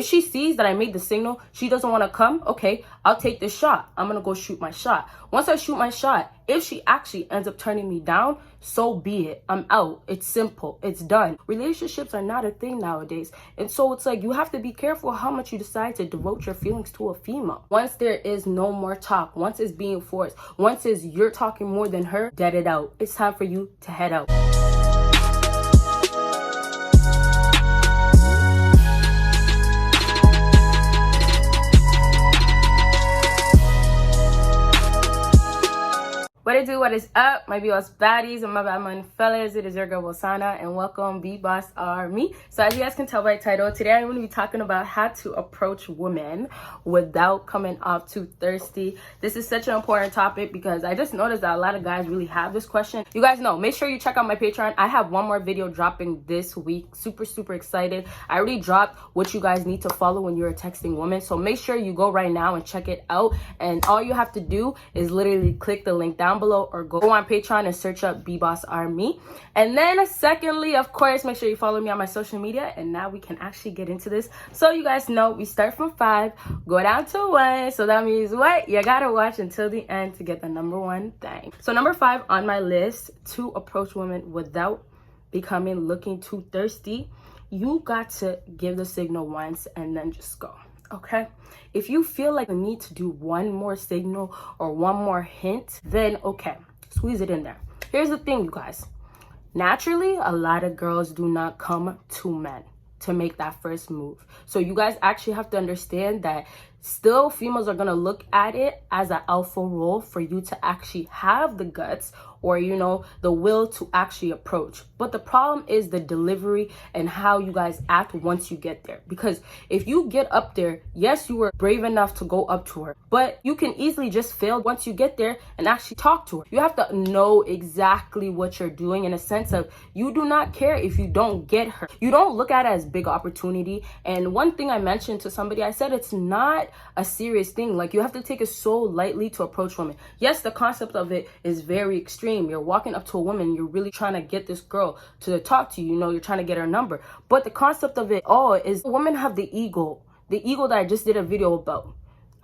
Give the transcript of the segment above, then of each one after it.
If she sees that I made the signal, she doesn't want to come, okay, I'll take this shot. I'm going to go shoot my shot. Once I shoot my shot, if she actually ends up turning me down, so be it. I'm out. It's simple. It's done. Relationships are not a thing nowadays. And so it's like you have to be careful how much you decide to devote your feelings to a female. Once there is no more talk, once it's being forced, once it's you're talking more than her, get it out. It's time for you to head out. What it do, what is up, my BBossBaddies and my bad man fellas? It is your girl Bosana and welcome BBossArmy. So as you guys can tell by title, today I'm going to be talking about how to approach women without coming off too thirsty. This is such an important topic because I just noticed that a lot of guys really have this question. You guys know, make sure you check out my Patreon. I have one more video dropping this week. Super excited. I already dropped what you guys need to follow when you're texting women. So make sure you go right now and check it out. And all you have to do is literally click the link down below or go on Patreon and search up BBossArmy. And then secondly, of course, make sure you follow me on my social media. And now we can actually get into this. So you guys know we start from 5, go down to 1. So that means what? You gotta watch until the end to get the number 1 thing. So number 5 on my list to approach women without looking too thirsty, you got to give the signal once and then just go. Okay, if you feel like you need to do one more signal or one more hint, then okay, squeeze it in there. Here's the thing, you guys. Naturally, a lot of girls do not come to men to make that first move. So you guys actually have to understand that still females are gonna look at it as an alpha role for you to actually have the guts or, you know, the will to actually approach. But the problem is the delivery and how you guys act once you get there. Because if you get up there, yes, you were brave enough to go up to her, but you can easily just fail once you get there and actually talk to her. You have to know exactly what you're doing in a sense of you do not care if you don't get her. You don't look at it as big opportunity. And one thing I mentioned to somebody, I said it's not a serious thing. Like, you have to take it so lightly to approach women. Yes, the concept of it is very extreme. You're walking up to a woman, you're really trying to get this girl to talk to you, you know, you're trying to get her number. But the concept of it all is women have the ego that I just did a video about.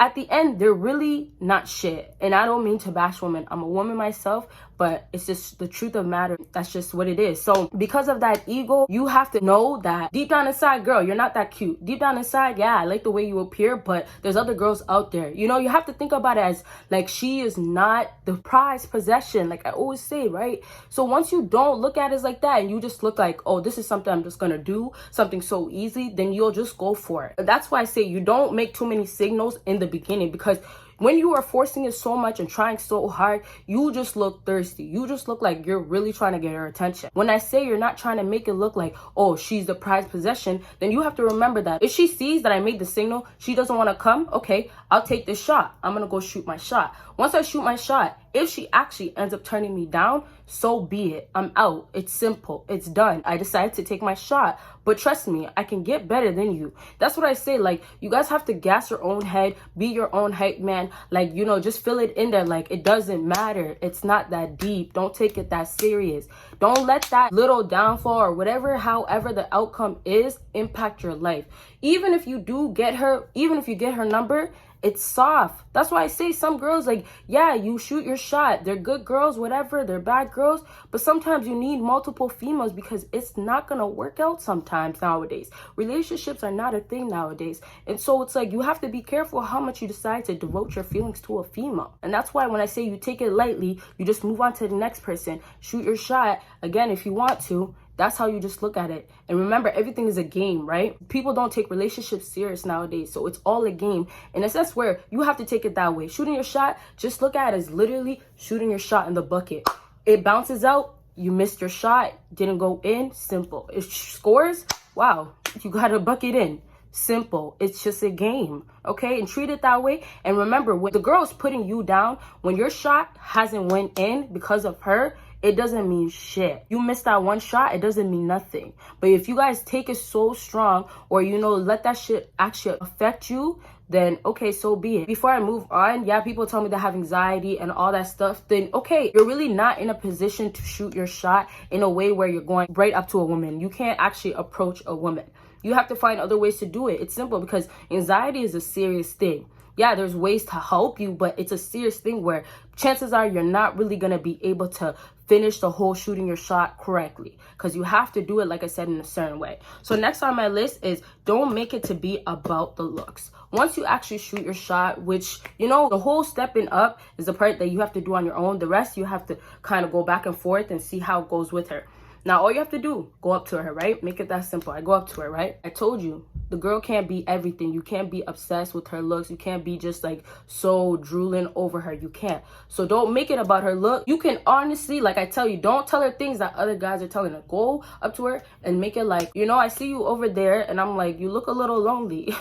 At the end, they're really not shit. And I don't mean to bash women. I'm a woman myself, but it's just the truth of the matter. That's just what it is. So because of that ego, you have to know that deep down inside, girl, you're not that cute. Deep down inside, yeah, I like the way you appear, but there's other girls out there. You know, you have to think about it as like she is not the prized possession, like I always say, right? So once you don't look at it like that and you just look like, oh, this is something I'm just gonna do, something so easy, then you'll just go for it. That's why I say you don't make too many signals in the beginning, because when you are forcing it so much and trying so hard, you just look thirsty. You just look like you're really trying to get her attention. When I say you're not trying to make it look like, oh, she's the prized possession, then you have to remember that if she sees that I made the signal, she doesn't want to come, okay, I'll take this shot. I'm going to go shoot my shot. Once I shoot my shot, if she actually ends up turning me down, so be it. I'm out. It's simple. It's done. I decided to take my shot. But trust me, I can get better than you. That's what I say. Like, you guys have to gas your own head, be your own hype man. Like, you know, just fill it in there. Like, it doesn't matter. It's not that deep. Don't take it that serious. Don't let that little downfall or whatever, however the outcome is, impact your life. Even if you do get her, even if you get her number, it's soft. That's why I say some girls, like, yeah, you shoot your shot. They're good girls, whatever. They're bad girls. But sometimes you need multiple females because it's not going to work out sometimes nowadays. Relationships are not a thing nowadays. And so it's like you have to be careful how much you decide to devote your feelings to a female. And that's why when I say you take it lightly, you just move on to the next person. Shoot your shot, again, if you want to. That's how you just look at it. And remember, everything is a game, right? People don't take relationships serious nowadays. So it's all a game. And it's that's where you have to take it that way. Shooting your shot, just look at it as literally shooting your shot in the bucket. It bounces out. You missed your shot. Didn't go in. Simple. It scores. Wow. You got a bucket in. Simple. It's just a game. Okay? And treat it that way. And remember, when the girl is putting you down, when your shot hasn't went in because of her, it doesn't mean shit. You missed that one shot, it doesn't mean nothing. But if you guys take it so strong, or, you know, let that shit actually affect you, then okay, so be it. Before I move on, yeah, people tell me they have anxiety and all that stuff, then okay, you're really not in a position to shoot your shot in a way where you're going right up to a woman. You can't actually approach a woman. You have to find other ways to do it. It's simple, because anxiety is a serious thing. Yeah, there's ways to help you, but it's a serious thing where chances are you're not really going to be able to finish the whole shooting your shot correctly, because you have to do it, like I said, in a certain way. So next on my list is don't make it to be about the looks. Once you actually shoot your shot, which, you know, the whole stepping up is the part that you have to do on your own. The rest you have to kind of go back and forth and see how it goes with her. Now, all you have to do, go up to her, right? Make it that simple. I go up to her, right? I told you, the girl can't be everything. You can't be obsessed with her looks. You can't be just like so drooling over her. You can't. So don't make it about her look. You can honestly, like I tell you, don't tell her things that other guys are telling her. Go up to her and make it like, you know, I see you over there and I'm like, you look a little lonely.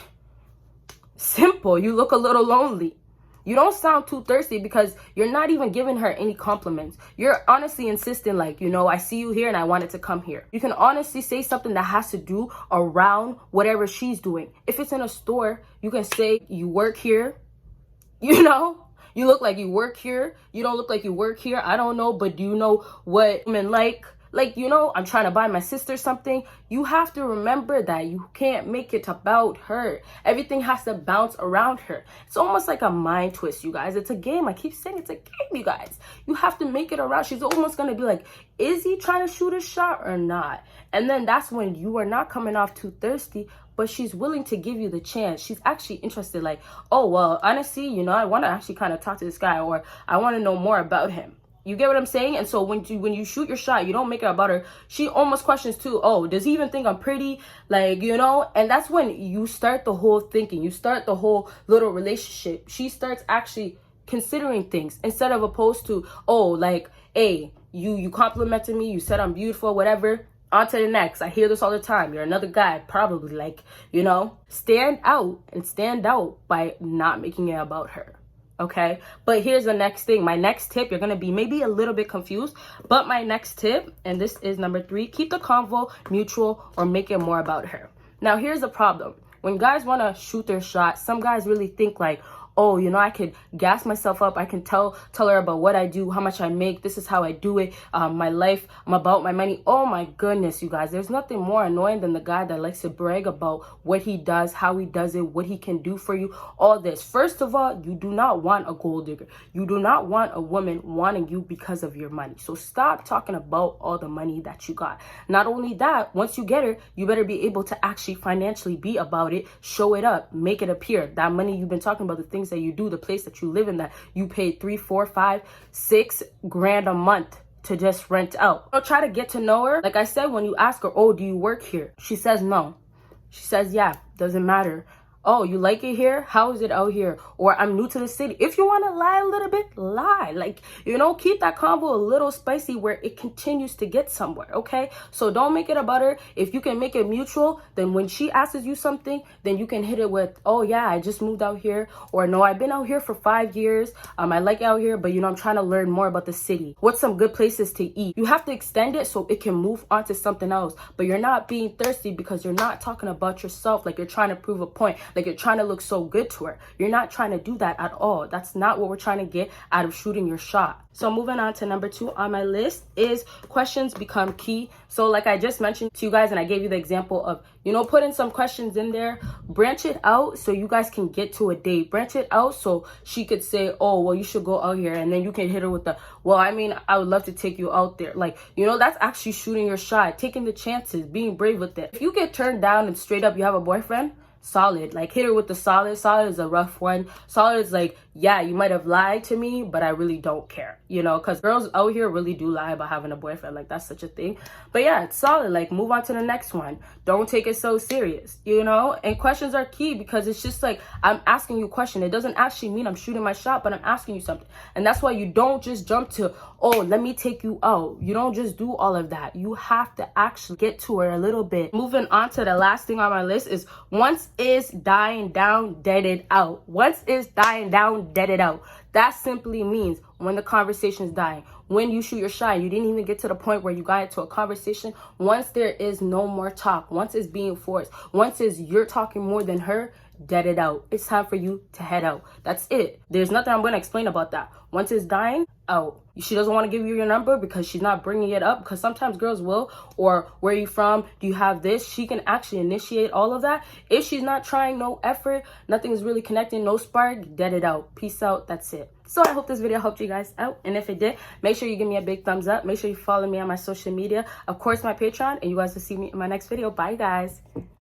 Simple. You look a little lonely. You don't sound too thirsty because you're not even giving her any compliments. You're honestly insisting like, you know, I see you here and I wanted to come here. You can honestly say something that has to do around whatever she's doing. If it's in a store, you can say you work here, you know? You look like you work here. You don't look like you work here. I don't know, but do you know what women like? Like, you know, I'm trying to buy my sister something. You have to remember that you can't make it about her. Everything has to bounce around her. It's almost like a mind twist, you guys. It's a game. I keep saying it's a game, you guys. You have to make it around. She's almost going to be like, is he trying to shoot a shot or not? And then that's when you are not coming off too thirsty, but she's willing to give you the chance. She's actually interested, like, oh, well, honestly, you know, I want to actually kind of talk to this guy, or I want to know more about him. You get what I'm saying? And so when you shoot your shot, you don't make it about her. She almost questions too, oh, does he even think I'm pretty? Like, you know, and that's when you start the whole thinking. You start the whole little relationship. She starts actually considering things instead of opposed to, oh, like, hey, you complimented me. You said I'm beautiful, whatever. On to the next. I hear this all the time. You're another guy, probably. Like, you know, stand out by not making it about her. Okay, but here's the next thing. My next tip, you're gonna be maybe a little bit confused, but my next tip, and this is number 3, keep the convo mutual or make it more about her. Now, here's the problem. When guys want to shoot their shot, some guys really think like, oh, you know, I could gas myself up. I can tell her about what I do, how much I make. This is how I do it. My life, I'm about my money. Oh my goodness, you guys. There's nothing more annoying than the guy that likes to brag about what he does, how he does it, what he can do for you, all this. First of all, you do not want a gold digger. You do not want a woman wanting you because of your money. So stop talking about all the money that you got. Not only that, once you get her, you better be able to actually financially be about it, show it up, make it appear. That money you've been talking about, the things that you do, the place that you live in, that you paid 3, 4, 5, 6 grand a month to just rent out. I'll try to get to know her. Like I said, when you ask her, oh, do you work here? She says no. She says, yeah, doesn't matter. Oh, you like it here? How is it out here? Or I'm new to the city. If you want to lie a little bit, lie. Like, you know, keep that convo a little spicy where it continues to get somewhere, okay? So don't make it about her. If you can make it mutual, then when she asks you something, then you can hit it with, oh, yeah, I just moved out here. Or no, I've been out here for 5 years. I like out here, but, you know, I'm trying to learn more about the city. What's some good places to eat? You have to extend it so it can move on to something else. But you're not being thirsty because you're not talking about yourself like you're trying to prove a point. Like you're trying to look so good to her. You're not trying to do that at all. That's not what we're trying to get out of shooting your shot. So moving on to number 2 on my list is questions become key. So like I just mentioned to you guys, and I gave you the example of, you know, putting some questions in there, branch it out so you guys can get to a date. Branch it out so she could say, oh, well, you should go out here. And then you can hit her with the, well, I mean, I would love to take you out there. Like, you know, that's actually shooting your shot, taking the chances, being brave with it. If you get turned down and straight up you have a boyfriend, solid. Like, hit her with the solid. Solid is a rough one. Solid is like, yeah, you might have lied to me, but I really don't care, you know, because girls out here really do lie about having a boyfriend. Like, that's such a thing. But yeah, it's solid. Like, move on to the next one. Don't take it so serious, you know. And questions are key because it's just like, I'm asking you a question. It doesn't actually mean I'm shooting my shot, but I'm asking you something. And that's why you don't just jump to, oh, let me take you out. You don't just do all of that. You have to actually get to her a little bit. Moving on to the last thing on my list is, once is dying down, dead it out. Once is dying down, dead it out. That simply means when the conversation is dying, when you shoot your shot, you didn't even get to the point where you got into a conversation. Once there is no more talk, once it's being forced, once it's you're talking more than her, dead it out. It's time for you to head out. That's it. There's nothing I'm going to explain about that. Once it's dying, out. She doesn't want to give you your number because she's not bringing it up, because sometimes girls will, or where are you from, do you have this? She can actually initiate all of that. If she's not trying, no effort, nothing is really connecting, no spark, dead it out. Peace out. That's it. So I hope this video helped you guys out, and if it did, make sure you give me a big thumbs up. Make sure you follow me on my social media, of course my Patreon, and you guys will see me in my next video. Bye guys.